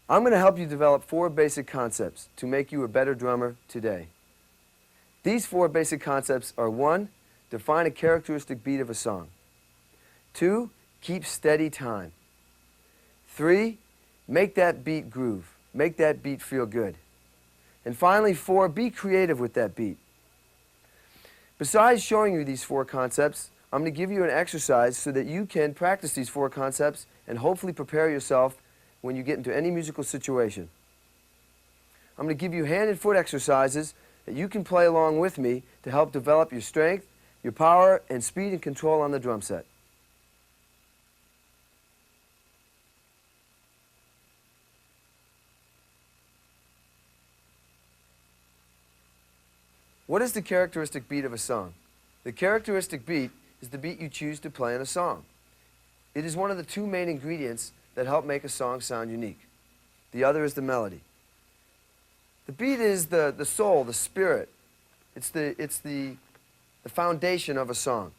I'm going to help you develop 4 basic concepts to make you a better drummer today. These 4 basic concepts are: 1, define a characteristic beat of a song. 2, keep steady time. 3, make that beat groove. Make that beat feel good. And finally, 4, be creative with that beat. Besides showing you these 4 concepts, I'm going to give you an exercise so that you can practice these 4 concepts and hopefully prepare yourself when you get into any musical situation. I'm going to give you hand and foot exercises that you can play along with me to help develop your strength, your power, and speed and control on the drum set. What is the characteristic beat of a song? The characteristic beat is the beat you choose to play in a song. It is one of the 2 main ingredients that help make a song sound unique. The other is the melody. The beat is the soul, the spirit. It's the foundation of a song.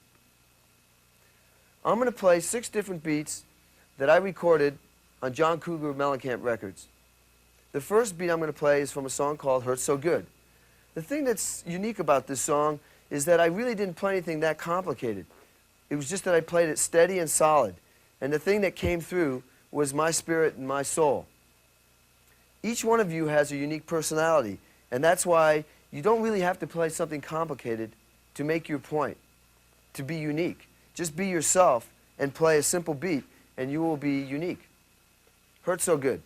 I'm going to play 6 different beats that I recorded on John Cougar Mellencamp Records. The first beat I'm going to play is from a song called Hurt So Good. The thing that's unique about this song is that I really didn't play anything that complicated. It was just that I played it steady and solid. And the thing that came through was my spirit and my soul. Each one of you has a unique personality, and that's why you don't really have to play something complicated to make your point, to be unique. Just be yourself and play a simple beat, and you will be unique. Hurt So Good.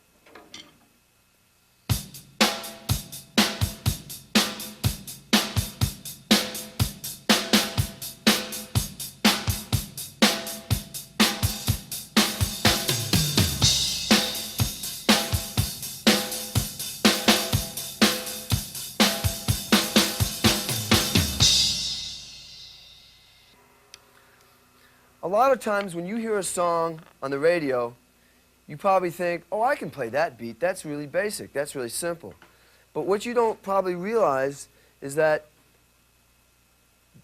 A lot of times when you hear a song on the radio, you probably think, oh, I can play that beat. That's really basic. That's really simple. But what you don't probably realize is that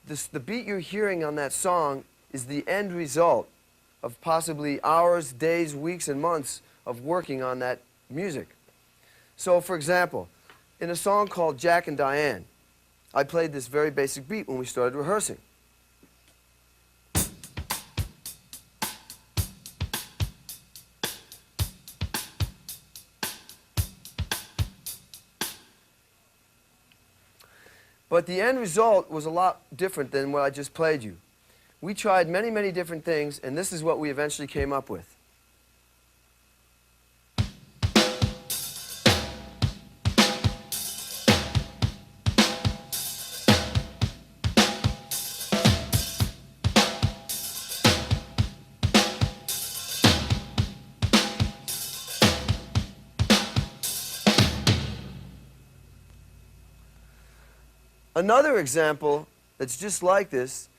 the beat you're hearing on that song is the end result of possibly hours, days, weeks, and months of working on that music. So, for example, in a song called Jack and Diane, I played this very basic beat when we started rehearsing. But the end result was a lot different than what I just played you. We tried many, many different things, and this is what we eventually came up with. Another example that's just like this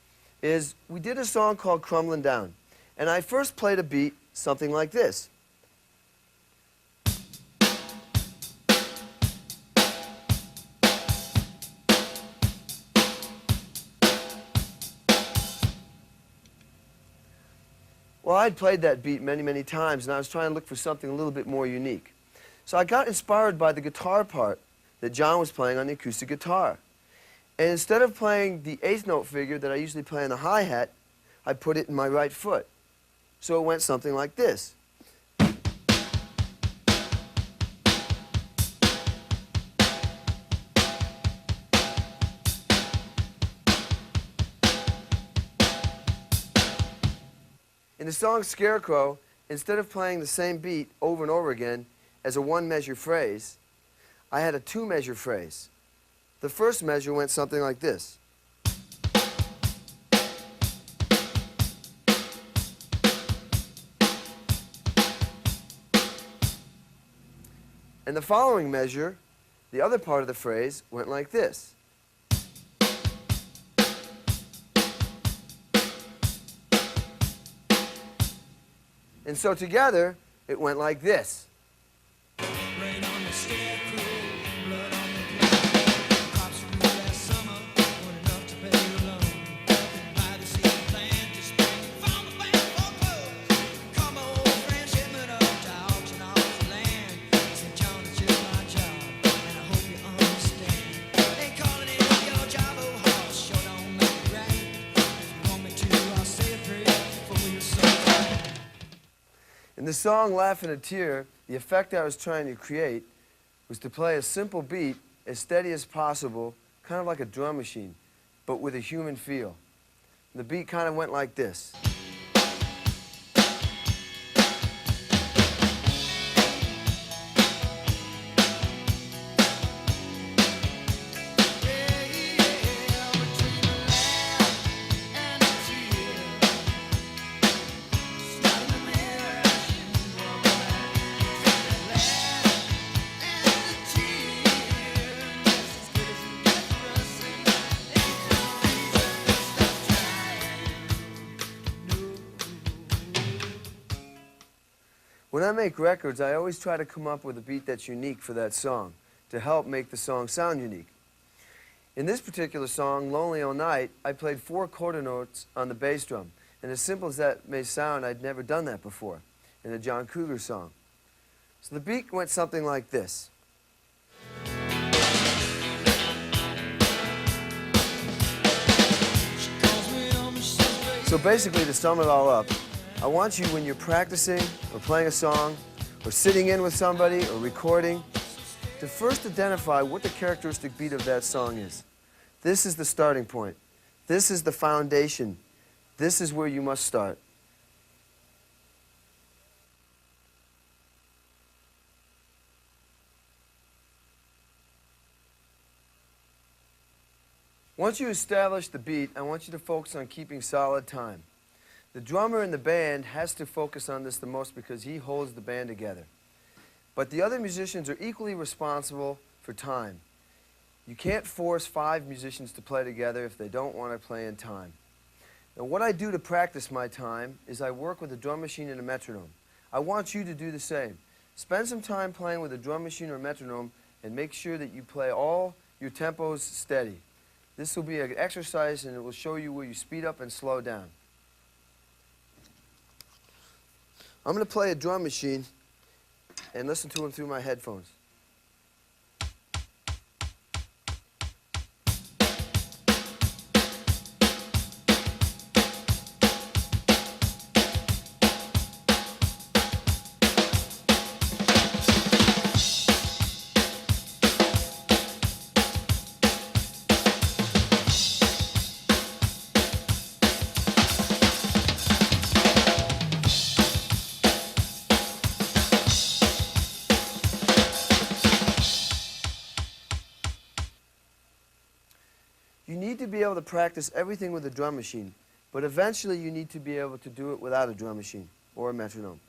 is we did a song called Crumbling Down. And I first played a beat something like this. Well, I'd played that beat many, many times, and I was trying to look for something a little bit more unique. So I got inspired by the guitar part that John was playing on the acoustic guitar. And instead of playing the 8th note figure that I usually play on the hi-hat, I put it in my right foot. So it went something like this. In the song Scarecrow, instead of playing the same beat over and over again as a 1-measure phrase, I had a 2-measure phrase. The first measure went something like this. And the following measure, the other part of the phrase, went like this. And so together, it went like this. Rain on the scarecrow. In the song Laugh and a Tear, the effect I was trying to create was to play a simple beat as steady as possible, kind of like a drum machine, but with a human feel. The beat kind of went like this. When I make records, I always try to come up with a beat that's unique for that song to help make the song sound unique. In this particular song, Lonely All Night, I played 4 quarter notes on the bass drum. And as simple as that may sound, I'd never done that before in a John Cougar song. So the beat went something like this. So basically, to sum it all up, I want you, when you're practicing or playing a song or sitting in with somebody or recording, to first identify what the characteristic beat of that song is. This is the starting point. This is the foundation. This is where you must start. Once you establish the beat, I want you to focus on keeping solid time. The drummer in the band has to focus on this the most because he holds the band together. But the other musicians are equally responsible for time. You can't force 5 musicians to play together if they don't want to play in time. Now, what I do to practice my time is I work with a drum machine and a metronome. I want you to do the same. Spend some time playing with a drum machine or metronome and make sure that you play all your tempos steady. This will be an exercise and it will show you where you speed up and slow down. I'm going to play a drum machine and listen to them through my headphones. You need to be able to practice everything with a drum machine, but eventually you need to be able to do it without a drum machine or a metronome.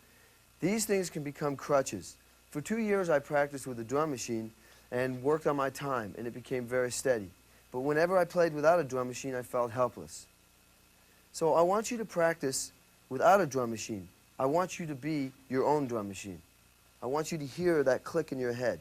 These things can become crutches. For 2 years I practiced with a drum machine and worked on my time, and it became very steady. But whenever I played without a drum machine, I felt helpless. So I want you to practice without a drum machine. I want you to be your own drum machine. I want you to hear that click in your head.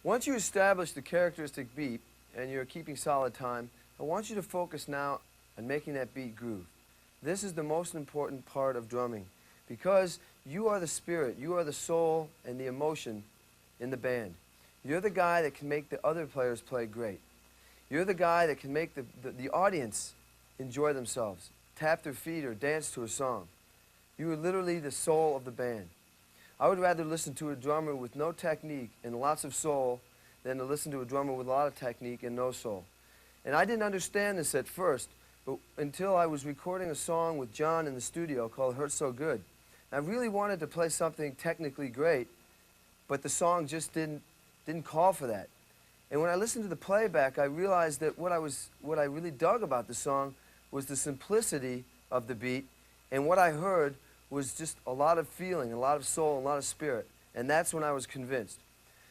Once you establish the characteristic beat and you're keeping solid time, I want you to focus now on making that beat groove. This is the most important part of drumming because you are the spirit, you are the soul and the emotion in the band. You're the guy that can make the other players play great. You're the guy that can make the audience enjoy themselves, tap their feet or dance to a song. You are literally the soul of the band. I would rather listen to a drummer with no technique and lots of soul than to listen to a drummer with a lot of technique and no soul. And I didn't understand this at first, but until I was recording a song with John in the studio called Hurt So Good. I really wanted to play something technically great, but the song just didn't call for that. And when I listened to the playback, I realized that what I really dug about the song was the simplicity of the beat, and what I heard was just a lot of feeling, a lot of soul, a lot of spirit. And that's when I was convinced.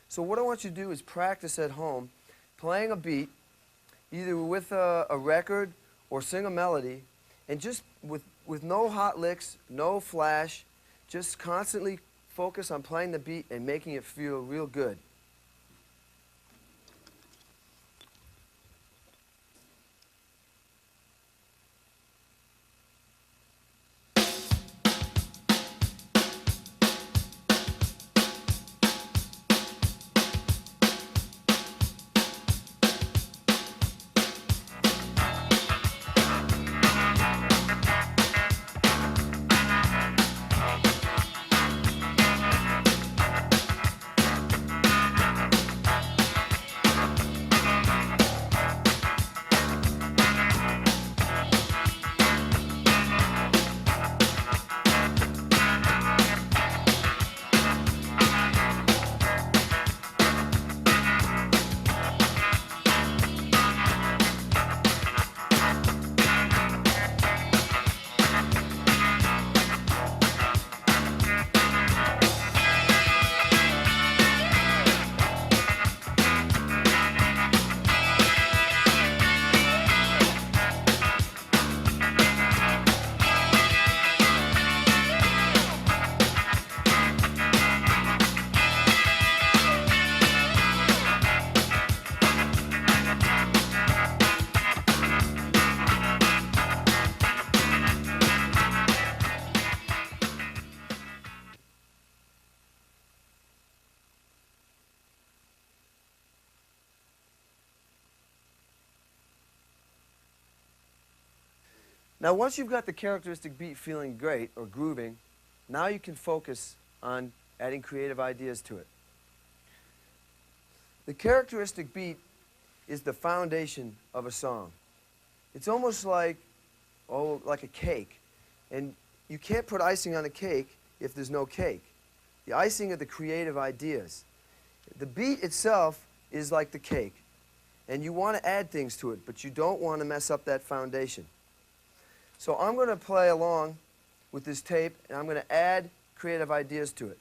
So what I want you to do is practice at home, playing a beat either with a record or sing a melody, and just with no hot licks, no flash, just constantly focus on playing the beat and making it feel real good. Now, once you've got the characteristic beat feeling great or grooving, now you can focus on adding creative ideas to it. The characteristic beat is the foundation of a song. It's almost like a cake. And you can't put icing on a cake if there's no cake. The icing are the creative ideas. The beat itself is like the cake. And you want to add things to it, but you don't want to mess up that foundation. So I'm going to play along with this tape, and I'm going to add creative ideas to it.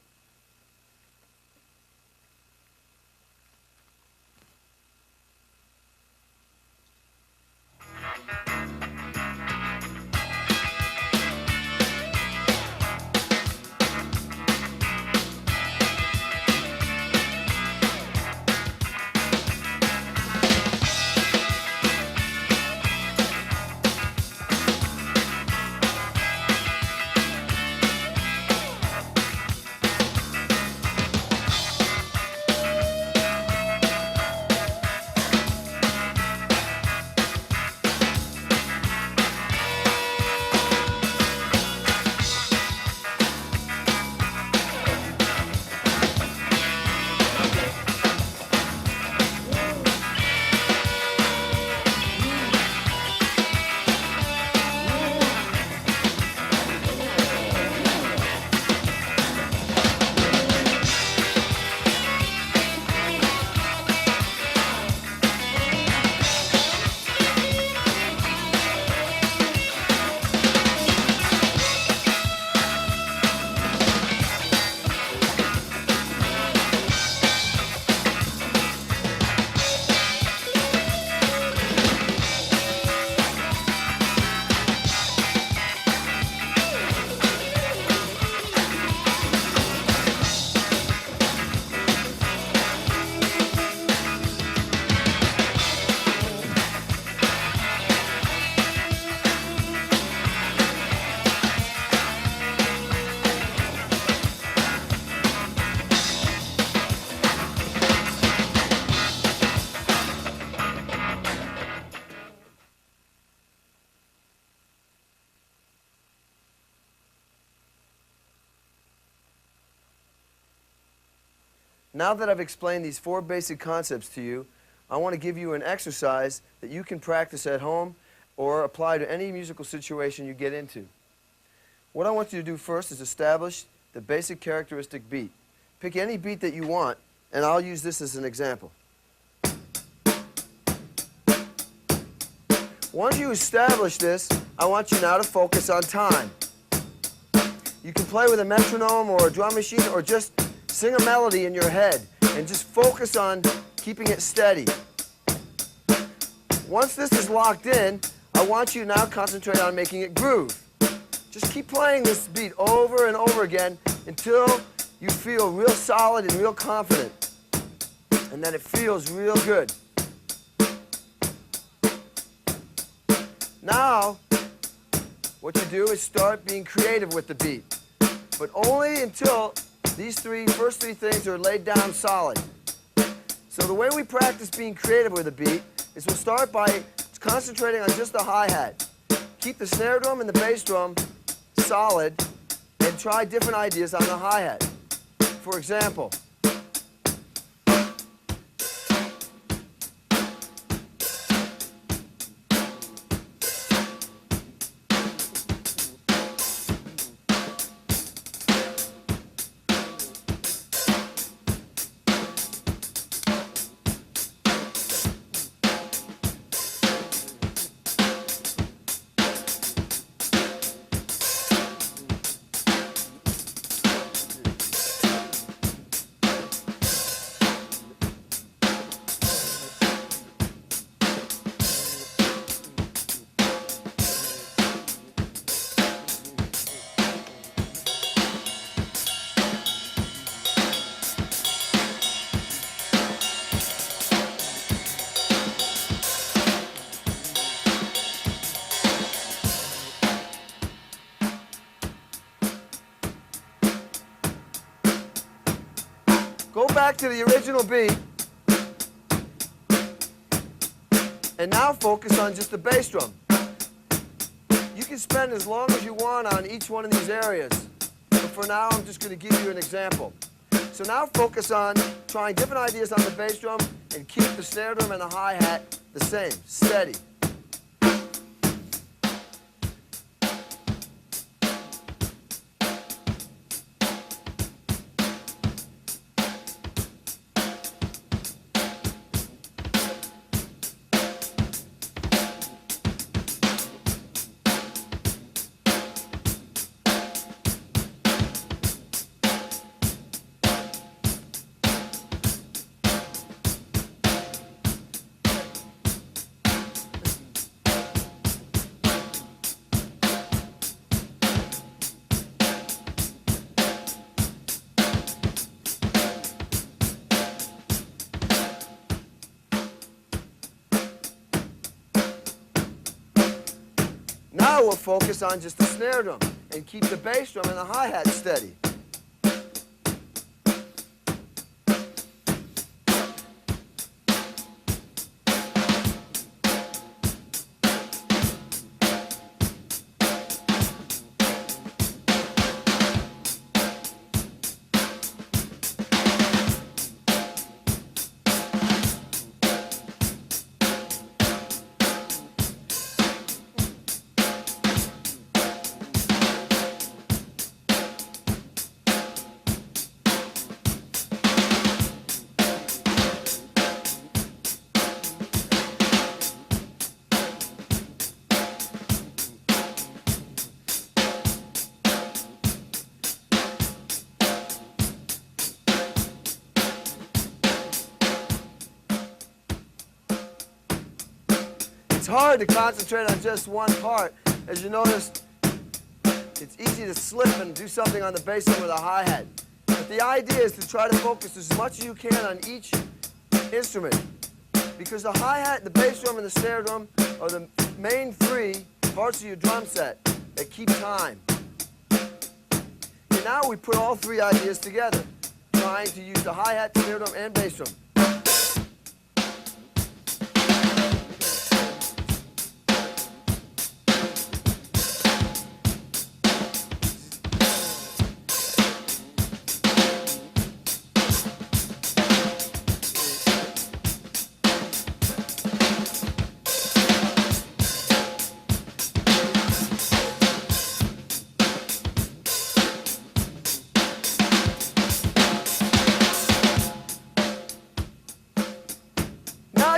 Now that I've explained these 4 basic concepts to you, I want to give you an exercise that you can practice at home or apply to any musical situation you get into. What I want you to do first is establish the basic characteristic beat. Pick any beat that you want, and I'll use this as an example. Once you establish this, I want you now to focus on time. You can play with a metronome or a drum machine or just sing a melody in your head and just focus on keeping it steady. Once this is locked in, I want you to now concentrate on making it groove. Just keep playing this beat over and over again until you feel real solid and real confident, and that it feels real good. Now, what you do is start being creative with the beat, but only until these first three things are laid down solid. So the way we practice being creative with a beat is we'll start by concentrating on just the hi-hat. Keep the snare drum and the bass drum solid and try different ideas on the hi-hat. For example, go back to the original beat and now focus on just the bass drum. You can spend as long as you want on each one of these areas, but for now I'm just going to give you an example. So now focus on trying different ideas on the bass drum and keep the snare drum and the hi-hat the same, steady. Now we'll focus on just the snare drum and keep the bass drum and the hi-hat steady. It's hard to concentrate on just one part. As you notice, it's easy to slip and do something on the bass drum with a hi-hat. But the idea is to try to focus as much as you can on each instrument, because the hi-hat, the bass drum, and the snare drum are the main three parts of your drum set that keep time. And now we put all three ideas together, trying to use the hi-hat, snare drum, and bass drum.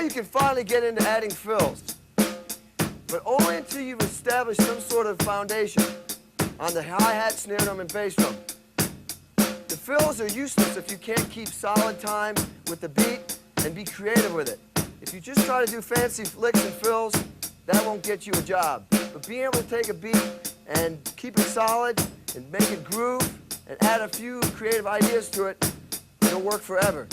You can finally get into adding fills, but only until you've established some sort of foundation on the hi-hat, snare drum, and bass drum. The fills are useless if you can't keep solid time with the beat and be creative with it. If you just try to do fancy licks and fills, that won't get you a job. But being able to take a beat and keep it solid and make it groove and add a few creative ideas to it, it'll work forever.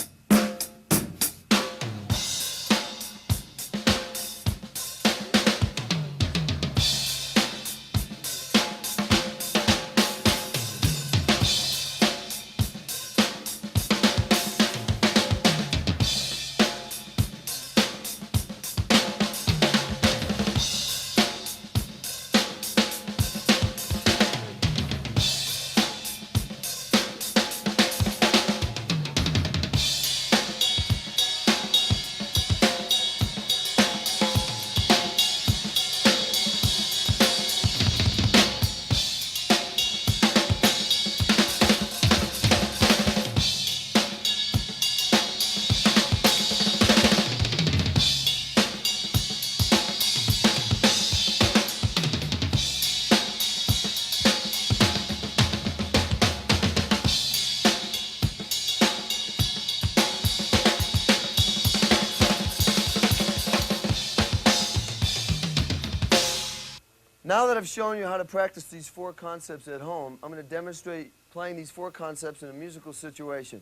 Now that I've shown you how to practice these four concepts at home, I'm going to demonstrate playing these four concepts in a musical situation.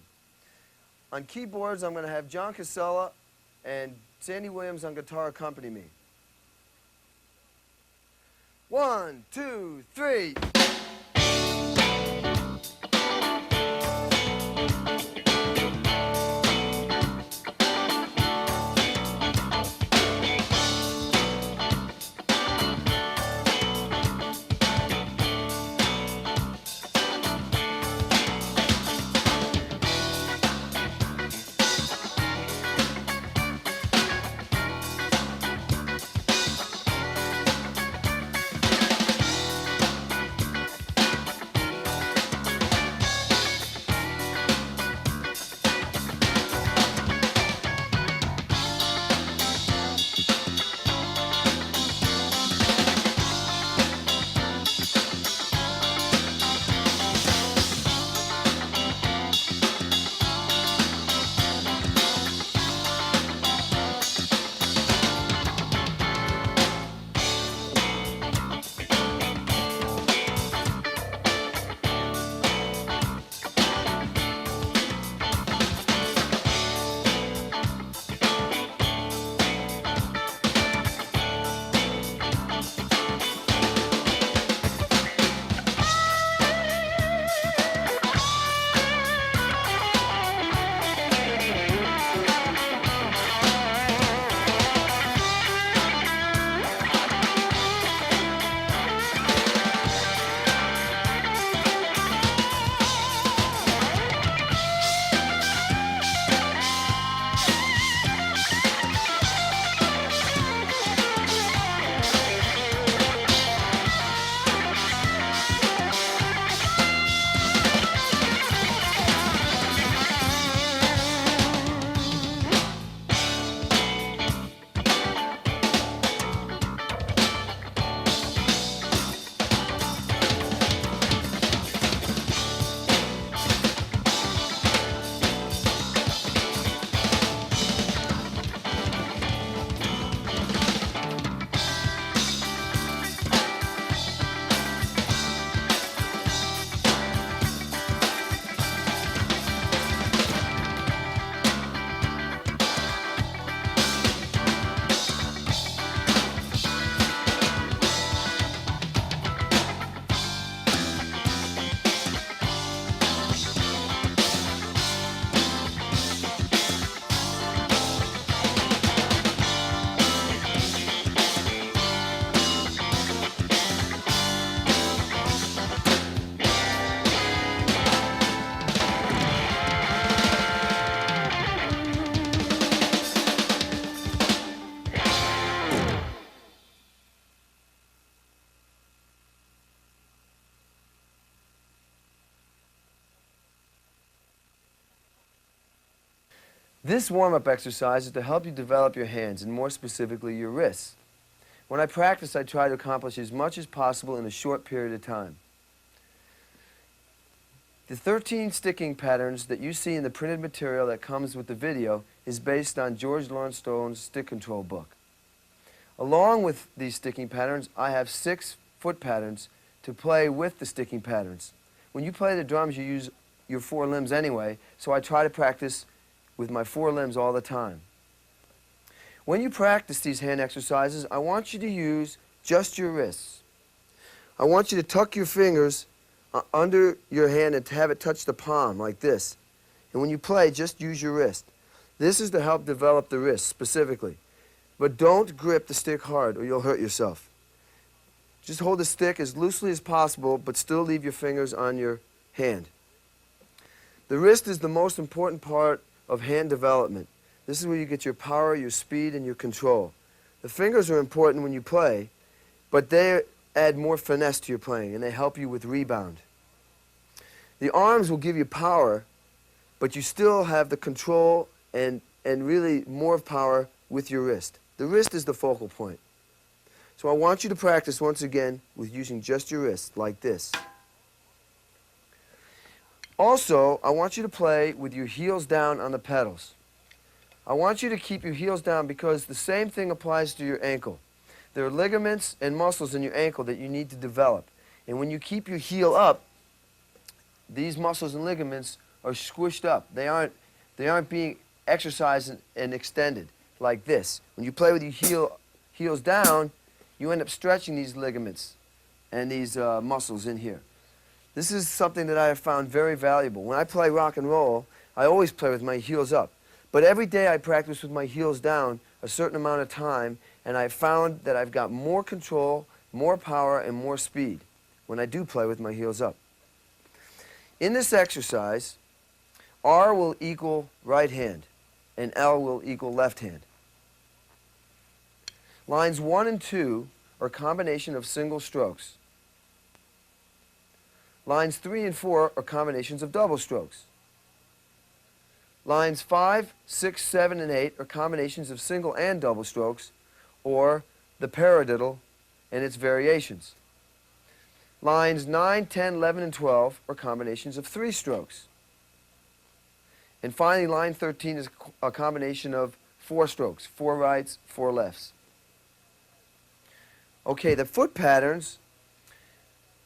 On keyboards, I'm going to have John Casella and Sandy Williams on guitar accompany me. 1, 2, 3. This warm-up exercise is to help you develop your hands, and more specifically, your wrists. When I practice, I try to accomplish as much as possible in a short period of time. The 13 sticking patterns that you see in the printed material that comes with the video is based on George Lawrence Stone's stick control book. Along with these sticking patterns, I have 6 foot patterns to play with the sticking patterns. When you play the drums, you use your 4 limbs anyway, so I try to practice with my 4 limbs all the time. When you practice these hand exercises, I want you to use just your wrists. I want you to tuck your fingers under your hand and to have it touch the palm like this. And when you play, just use your wrist. This is to help develop the wrist specifically. But don't grip the stick hard or you'll hurt yourself. Just hold the stick as loosely as possible, but still leave your fingers on your hand. The wrist is the most important part of hand development. This is where you get your power, your speed, and your control. The fingers are important when you play, but they add more finesse to your playing, and they help you with rebound. The arms will give you power, but you still have the control and really more power with your wrist. The wrist is the focal point. So I want you to practice once again with using just your wrist, like this. Also, I want you to play with your heels down on the pedals. I want you to keep your heels down because the same thing applies to your ankle. There are ligaments and muscles in your ankle that you need to develop. And when you keep your heel up, these muscles and ligaments are squished up. They aren't being exercised and extended like this. When you play with your heels down, you end up stretching these ligaments and these muscles in here. This is something that I have found very valuable. When I play rock and roll, I always play with my heels up. But every day I practice with my heels down a certain amount of time, and I've found that I've got more control, more power, and more speed when I do play with my heels up. In this exercise, R will equal right hand, and L will equal left hand. Lines 1 and 2 are a combination of single strokes. Lines 3 and 4 are combinations of double strokes. Lines 5, 6, 7, and 8 are combinations of single and double strokes, or the paradiddle and its variations. Lines 9, 10, 11, and 12 are combinations of 3 strokes. And finally, line 13 is a combination of 4 strokes, 4 rights, 4 lefts. Okay, the foot patterns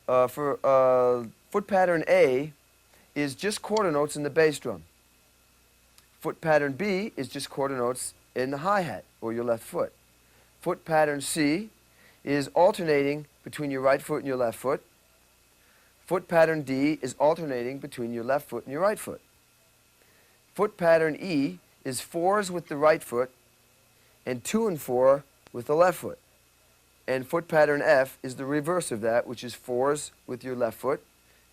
for foot pattern A is just quarter notes in the bass drum. Foot pattern B is just quarter notes in the hi-hat, or your left foot. Foot pattern C is alternating between your right foot and your left foot. Foot pattern D is alternating between your left foot and your right foot. Foot pattern E is 4s with the right foot and 2 and 4 with the left foot. And foot pattern F is the reverse of that, which is 4s with your left foot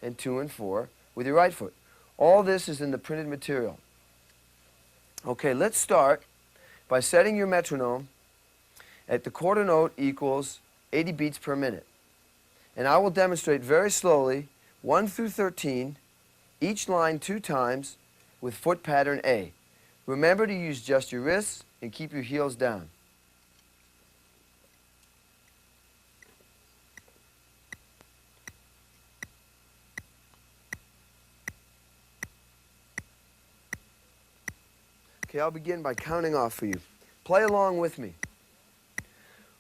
and 2 and 4 with your right foot. All this is in the printed material. Okay, let's start by setting your metronome at the quarter note equals 80 beats per minute. And I will demonstrate very slowly 1 through 13, each line 2 times with foot pattern A. Remember to use just your wrists and keep your heels down. Okay, I'll begin by counting off for you. Play along with me.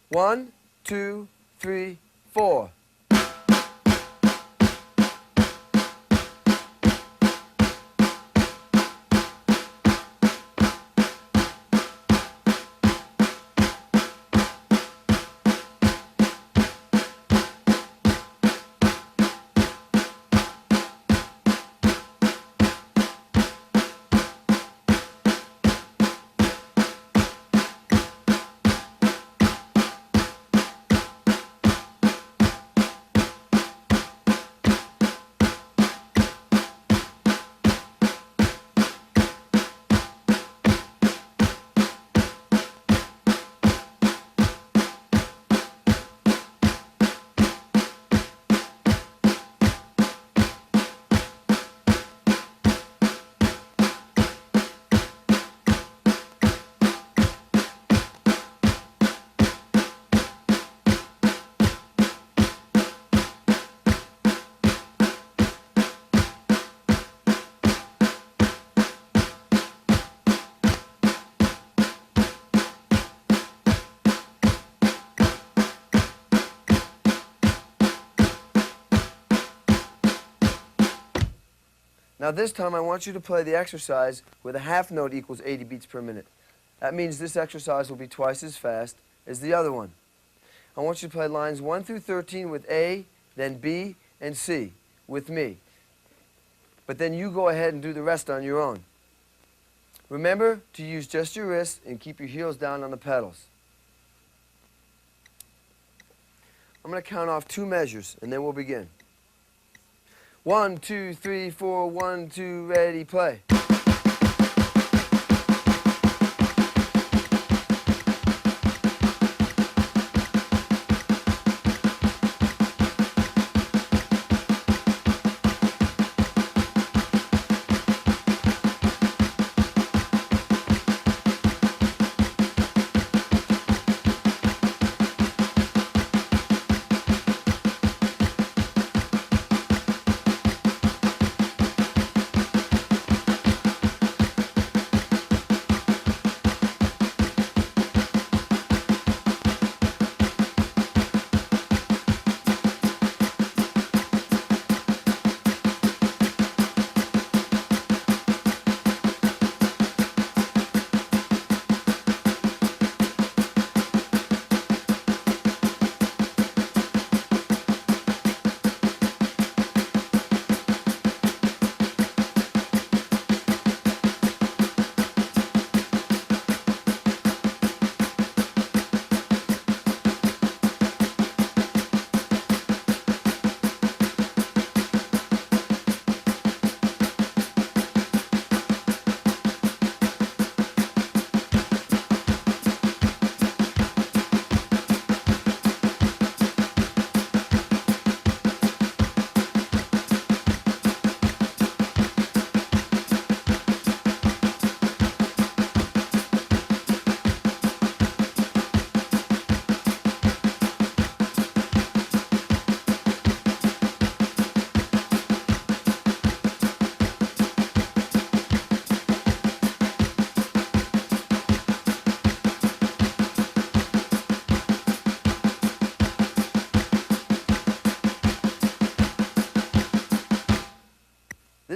1, 2, 3, 4. Now this time I want you to play the exercise where the half note equals 80 beats per minute. That means this exercise will be twice as fast as the other one. I want you to play lines 1 through 13 with A, then B, and C with me. But then you go ahead and do the rest on your own. Remember to use just your wrists and keep your heels down on the pedals. I'm going to count off 2 measures and then we'll begin. 1, 2, 3, 4, 1, 2, ready, play.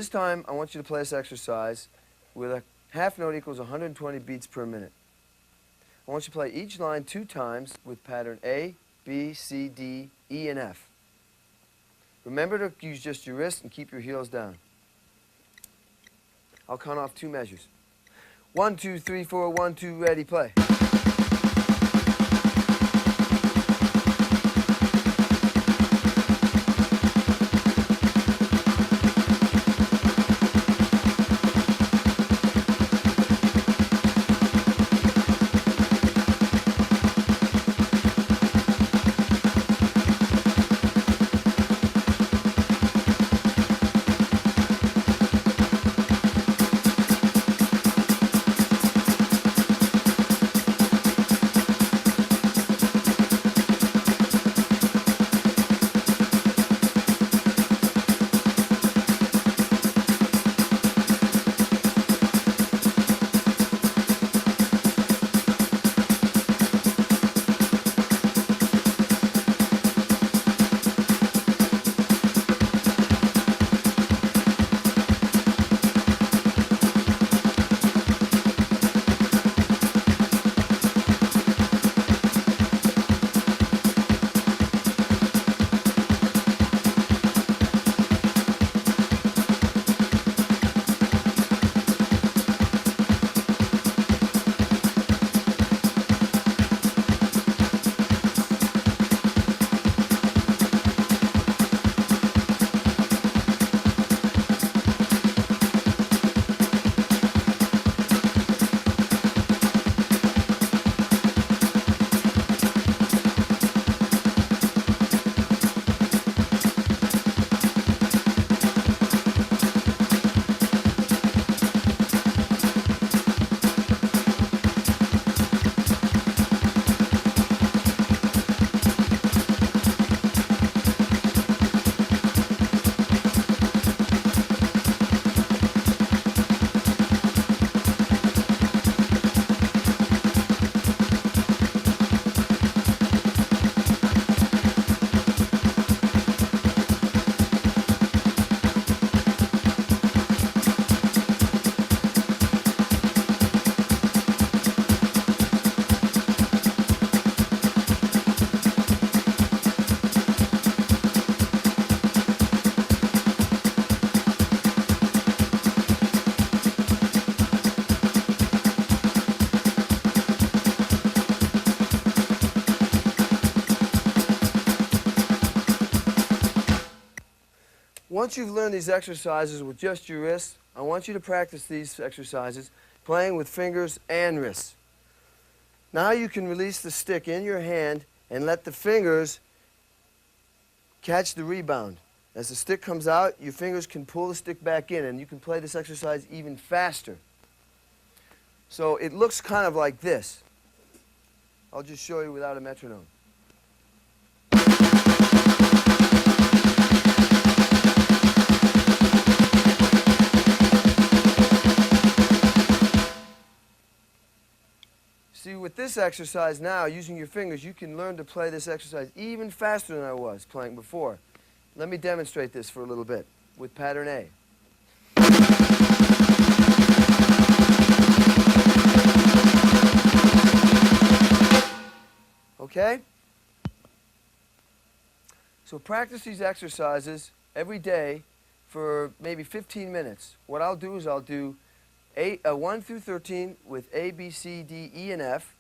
This time, I want you to play this exercise with a half note equals 120 beats per minute. I want you to play each line 2 times with pattern A, B, C, D, E, and F. Remember to use just your wrists and keep your heels down. I'll count off 2 measures. 1, 2, 3, 4, 1, 2, ready, play. Once you've learned these exercises with just your wrists, I want you to practice these exercises playing with fingers and wrists. Now you can release the stick in your hand and let the fingers catch the rebound. As the stick comes out, your fingers can pull the stick back in, and you can play this exercise even faster. So it looks kind of like this. I'll just show you without a metronome. See, with this exercise now, using your fingers, you can learn to play this exercise even faster than I was playing before. Let me demonstrate this for a little bit with pattern A. Okay? So practice these exercises every day for maybe 15 minutes. What I'll do is I'll do 1 through 13 with A, B, C, D, E, and F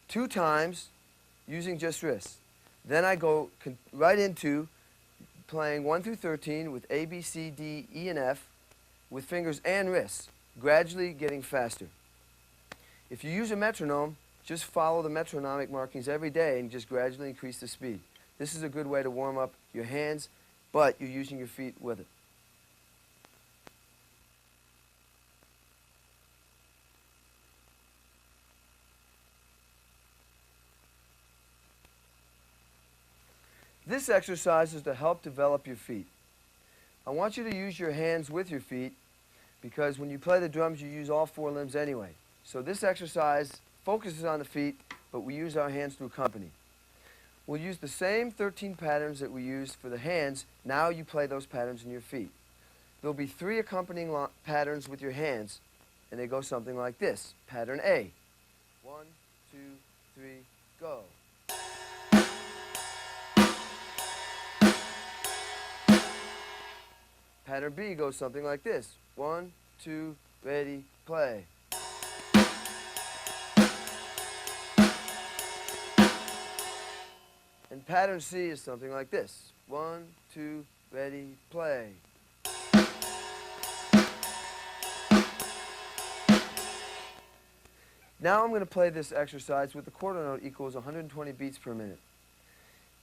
2 times using just wrists. Then I go right into playing 1 through 13 with A, B, C, D, E, and F with fingers and wrists, gradually getting faster. If you use a metronome, just follow the metronomic markings every day and just gradually increase the speed. This is a good way to warm up your hands, but you're using your feet with it. This exercise is to help develop your feet. I want you to use your hands with your feet because when you play the drums, you use all 4 limbs anyway. So this exercise focuses on the feet, but we use our hands to accompany. We'll use the same 13 patterns that we used for the hands. Now you play those patterns in your feet. There'll be 3 accompanying patterns with your hands, and they go something like this. Pattern A. 1, 2, 3, go. Pattern B goes something like this. 1, 2, ready, play. And pattern C is something like this. 1, 2, ready, play. Now I'm going to play this exercise with the quarter note equals 120 beats per minute.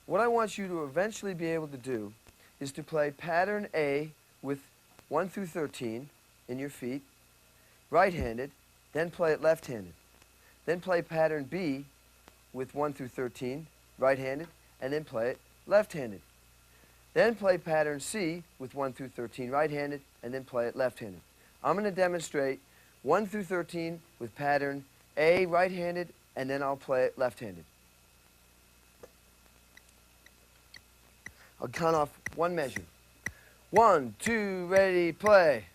What I want you to eventually be able to do is to play pattern A with 1 through 13 in your feet, right-handed, then play it left-handed. Then play pattern B with 1 through 13, right-handed, and then play it left-handed. Then play pattern C with 1 through 13, right-handed, and then play it left-handed. I'm going to demonstrate 1 through 13 with pattern A, right-handed, and then I'll play it left-handed. I'll count off 1 measure. 1, 2, ready, play.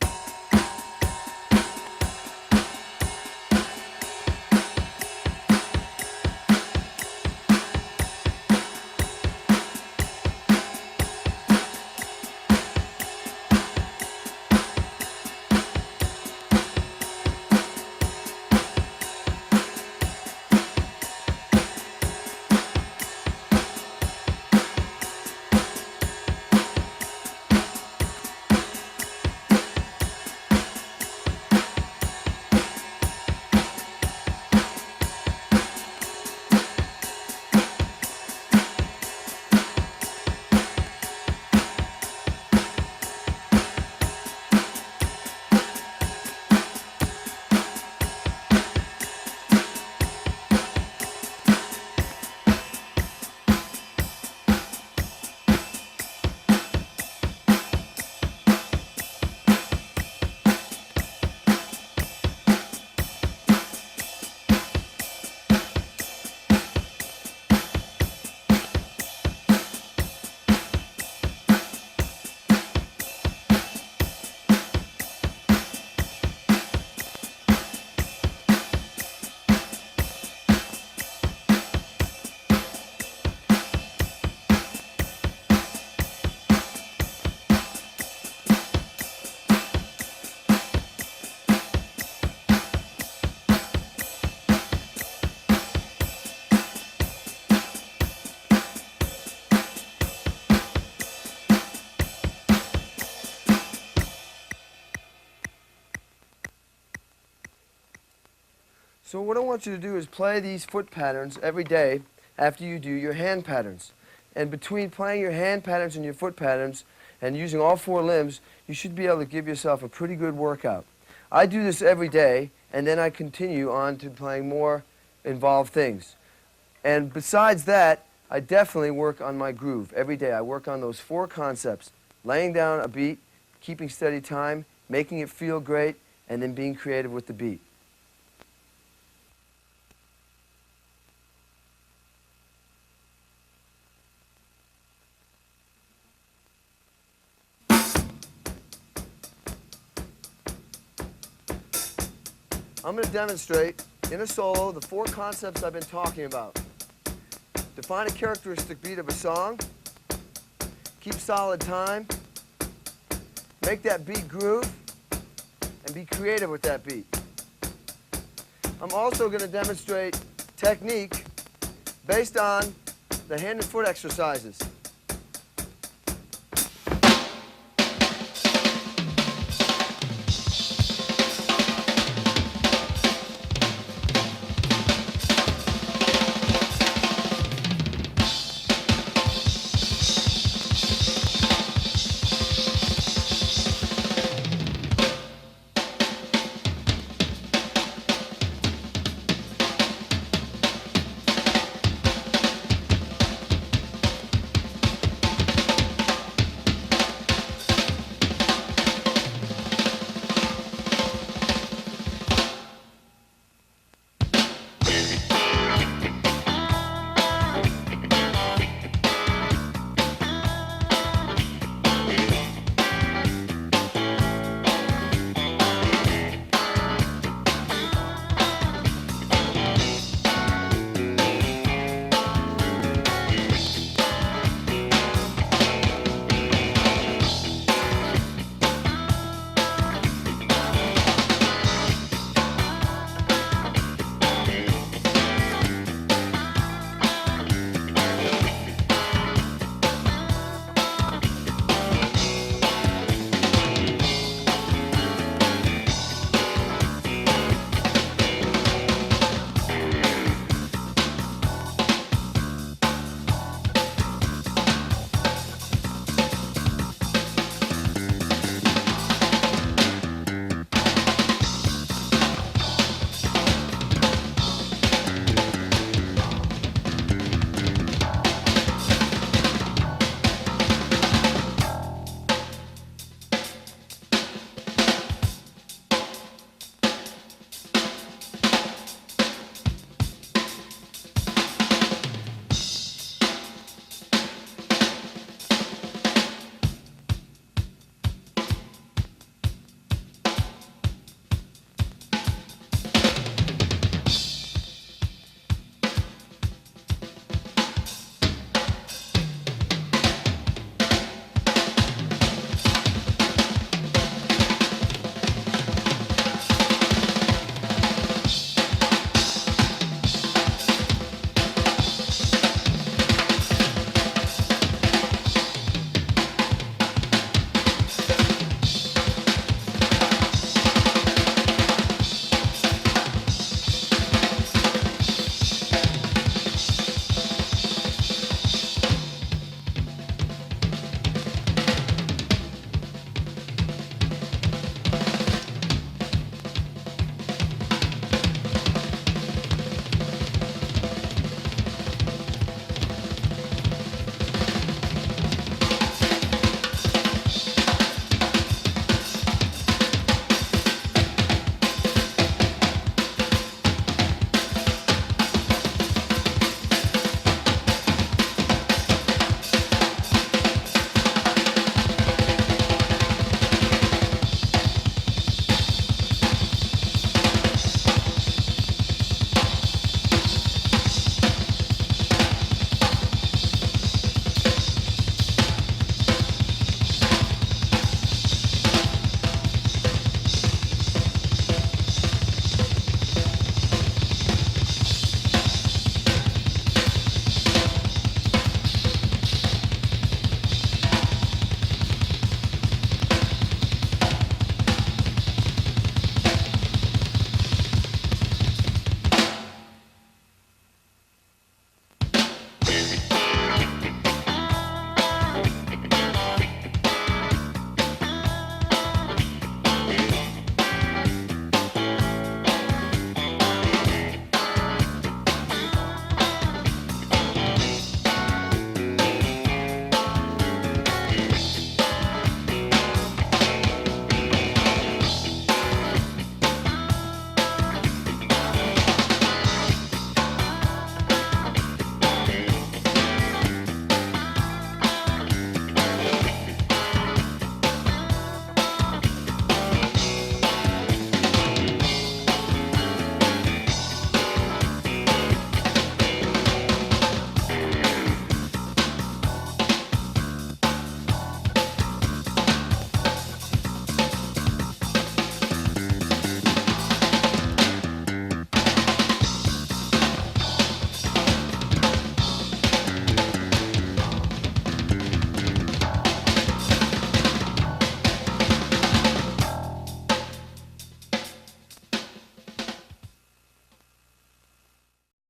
So what I want you to do is play these foot patterns every day after you do your hand patterns. And between playing your hand patterns and your foot patterns and using all four limbs, you should be able to give yourself a pretty good workout. I do this every day, and then I continue on to playing more involved things. And besides that, I definitely work on my groove every day. I work on those four concepts: laying down a beat, keeping steady time, making it feel great, and then being creative with the beat. I'm going to demonstrate in a solo the four concepts I've been talking about. Define a characteristic beat of a song, keep solid time, make that beat groove, and be creative with that beat. I'm also going to demonstrate technique based on the hand and foot exercises.